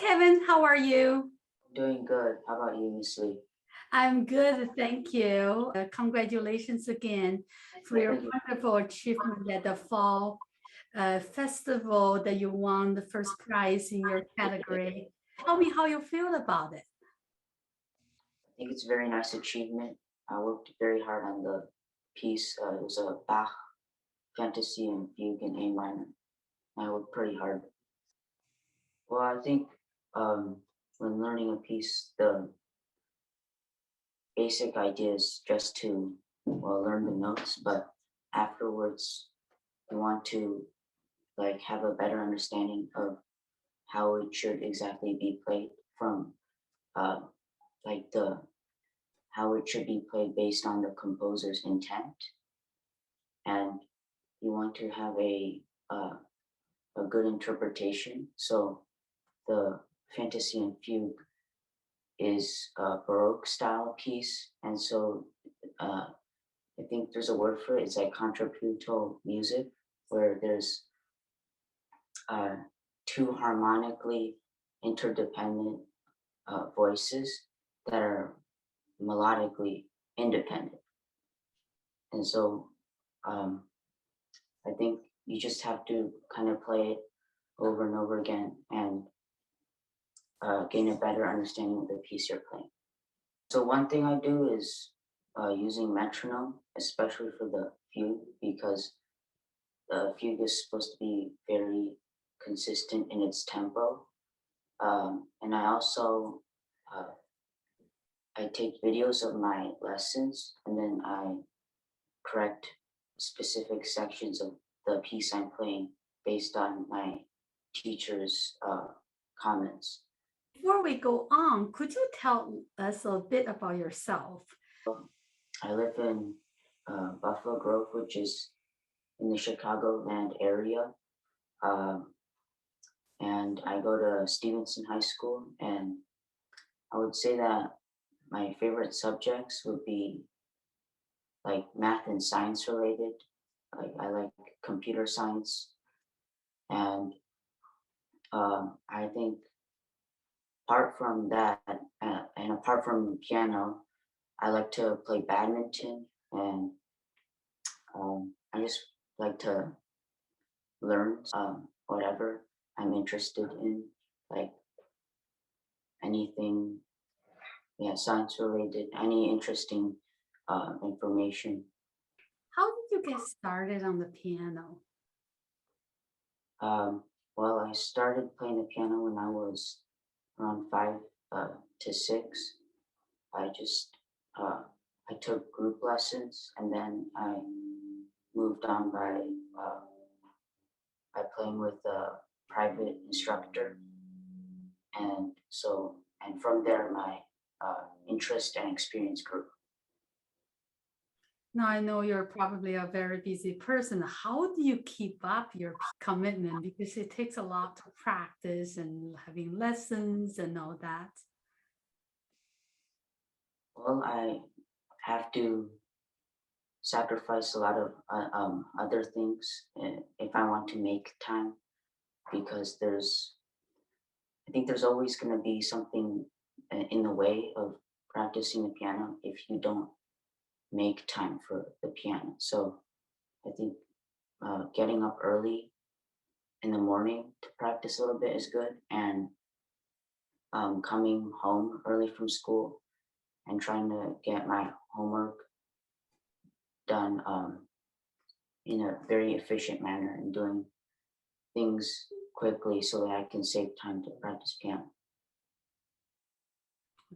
Kevin, how are you? Doing good. How about you, Miss Lee? I'm good, thank you. Congratulations again for your Thank you. wonderful achievement at the fall festival that you won the first prize in your category. Tell me how you feel about it. I think it's a very nice achievement. I worked very hard on the piece. It was a Bach Fantasy and Fugue in A minor. I worked pretty hard. Well, I think when learning a piece, the basic idea is just to learn the notes, but afterwards you want to have a better understanding of how it should exactly be played from uh, the how it should be played based on the composer's intent, and you want to have uh, a good interpretation. So the Fantasy and Fugue is a Baroque style piece, and so uh, I think there's a word for it. It's like contrapuntal music, where there's uh, two harmonically interdependent voices that are melodically independent. And so um, I think you just have to kind of play it over and over again and gain a better understanding of the piece you're playing. So one thing I do is using metronome, especially for the fugue, because the fugue is supposed to be very consistent in its tempo. And I also I take videos of my lessons, and then I correct specific sections of the piece I'm playing based on my teacher's comments. Before we go on, could you tell us a bit about yourself? I live in Buffalo Grove, which is in the Chicagoland area, um, and I go to Stevenson High School. And I would say that my favorite subjects would be like math and science related. Like I like computer science, and I think apart from that, and apart from piano, I like to play badminton, and I just like to learn whatever I'm interested in, like anything, yeah, science related, any interesting information. How did you get started on the piano? Well, I started playing the piano when I was around 5 to 6. I just I took group lessons, and then I moved on by playing with a private instructor, and from there my interest and experience grew. Now I know you're probably a very busy person. How do you keep up your commitment? Because it takes a lot to practice and having lessons and all that. Well, I have to sacrifice a lot of other things if I want to make time, because I think there's always going to be something in the way of practicing the piano if you don't make time for the piano. So I think getting up early in the morning to practice a little bit is good, and coming home early from school and trying to get my homework done in a very efficient manner and doing things quickly so that I can save time to practice piano.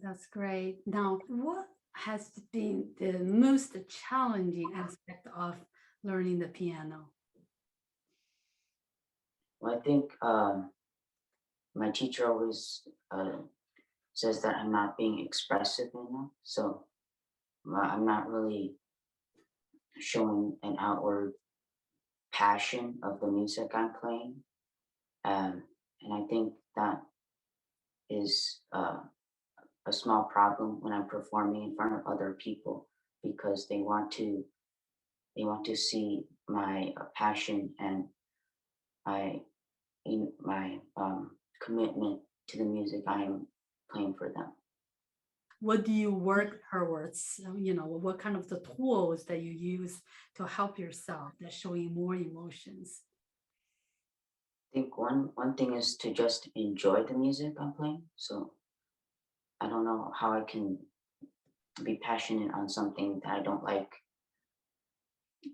That's great. Now, what has been the most challenging aspect of learning the piano? Well, I think my teacher always says that I'm not being expressive enough. So I'm not really showing an outward passion of the music I'm playing. And I think that is a small problem when I'm performing in front of other people, because they want to see my passion and my my commitment to the music I am playing for them. What do you work towards? What kind of the tools that you use to help yourself that showing more emotions? I think one thing is to just enjoy the music I'm playing. So I don't know how I can be passionate on something that I don't like.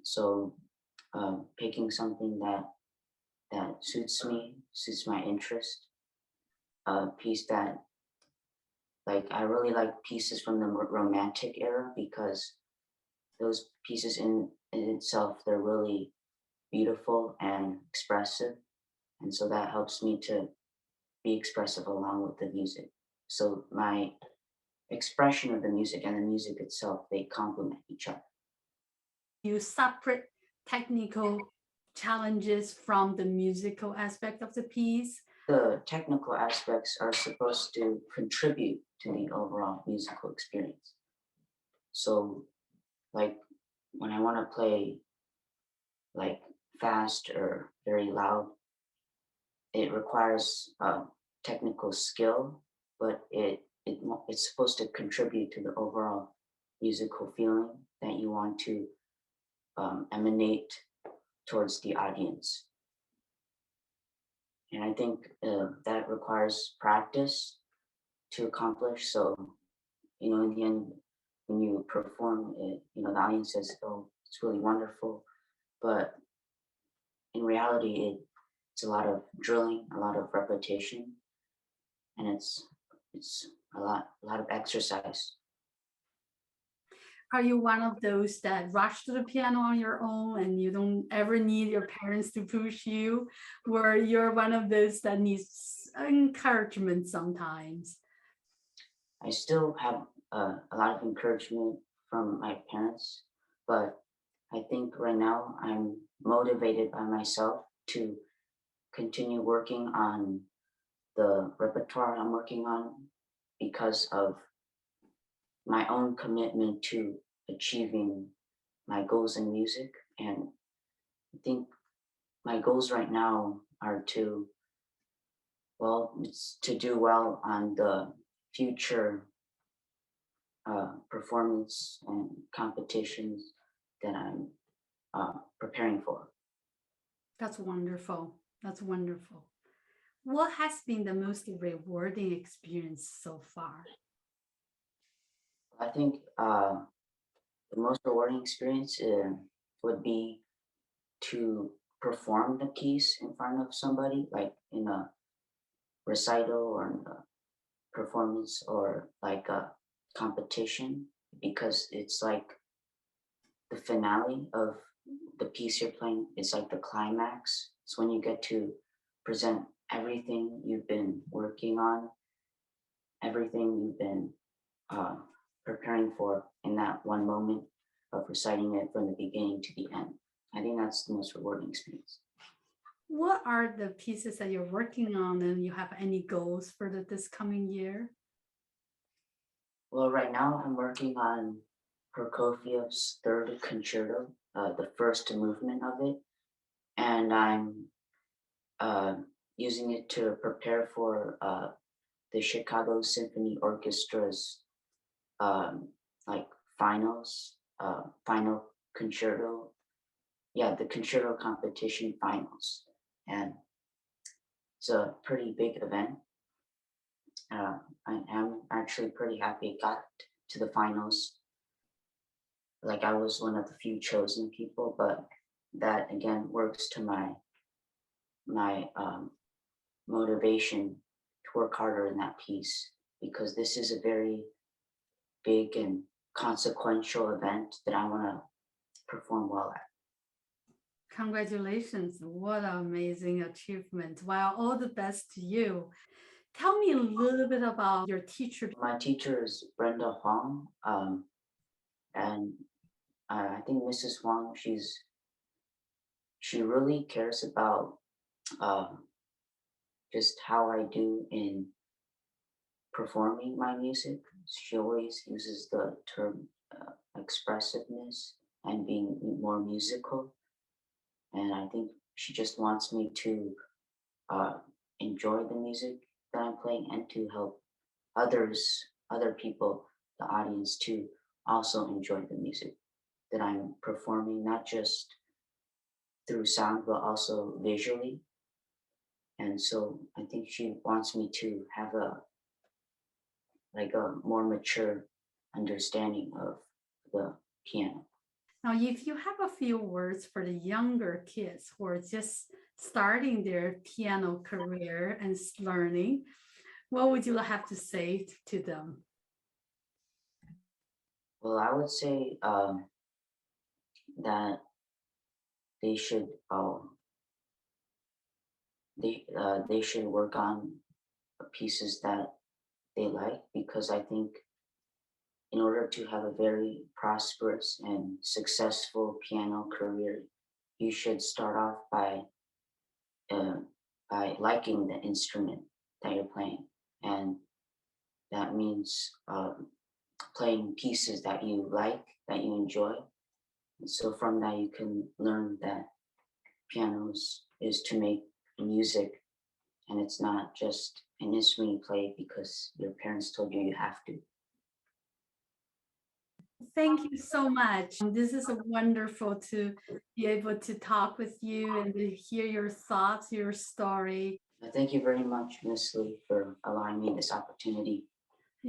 So picking something that suits me, suits my interest, a piece that like I really like pieces from the romantic era because those pieces in itself they're really beautiful and expressive, and so that helps me to be expressive along with the music. So my expression of the music and the music itself they complement each other. You separate technical challenges from the musical aspect of the piece. The technical aspects are supposed to contribute to the overall musical experience. So like when I want to play like fast or very loud, it requires technical skill, but it's supposed to contribute to the overall musical feeling that you want to emanate towards the audience. And I think that requires practice to accomplish. So, in the end, when you perform it, the audience says, "Oh, it's really wonderful," but in reality, it's a lot of drilling, a lot of repetition, and it's a lot of exercise. Are you one of those that rush to the piano on your own and you don't ever need your parents to push you? Or you're one of those that needs encouragement sometimes? I still have a lot of encouragement from my parents, but I think right now I'm motivated by myself to continue working on the repertoire I'm working on because of my own commitment to achieving my goals in music. And I think my goals right now are it's to do well on the future performance and competitions that I'm preparing for. That's wonderful. That's wonderful. What has been the most rewarding experience so far? I think the most rewarding experience would be to perform the piece in front of somebody, like in a recital or in a performance or like a competition, because it's like the finale of the piece you're playing. It's like the climax. It's when you get to present everything you've been working on, everything you've been uh, preparing for in that one moment of reciting it from the beginning to the end. I think that's the most rewarding experience. What are the pieces that you're working on and you have any goals for this coming year? Well, right now I'm working on Prokofiev's Third Concerto, the first movement of it, and I'm uh, using it to prepare for the Chicago Symphony Orchestra's um, like final concerto. Yeah, the concerto competition finals, and it's a pretty big event. I am actually pretty happy it got to the finals. Like I was one of the few chosen people, but that again works to my motivation to work harder in that piece because this is a very big and consequential event that I want to perform well at. Congratulations. What an amazing achievement. Well, all the best to you. Tell me a little bit about your teacher. My teacher is Brenda Huang, and I think Mrs. Huang, she really cares about um, just how I do in performing my music. She always uses the term expressiveness and being more musical. And I think she just wants me to uh, enjoy the music that I'm playing and to help other people, the audience, to also enjoy the music that I'm performing, not just through sound, but also visually. And so I think she wants me to have a more mature understanding of the piano. Now, if you have a few words for the younger kids who are just starting their piano career and learning, what would you have to say to them? Well, I would say that they should they should work on pieces that they like, because I think in order to have a very prosperous and successful piano career, you should start off uh, by liking the instrument that you're playing, and that means playing pieces that you like, that you enjoy. And so from that, you can learn that pianos is to make music, and it's not just an instrument you play because your parents told you you have to. Thank you so much. This is wonderful to be able to talk with you and to hear your thoughts, your story. Thank you very much, Miss Lee, for allowing me this opportunity.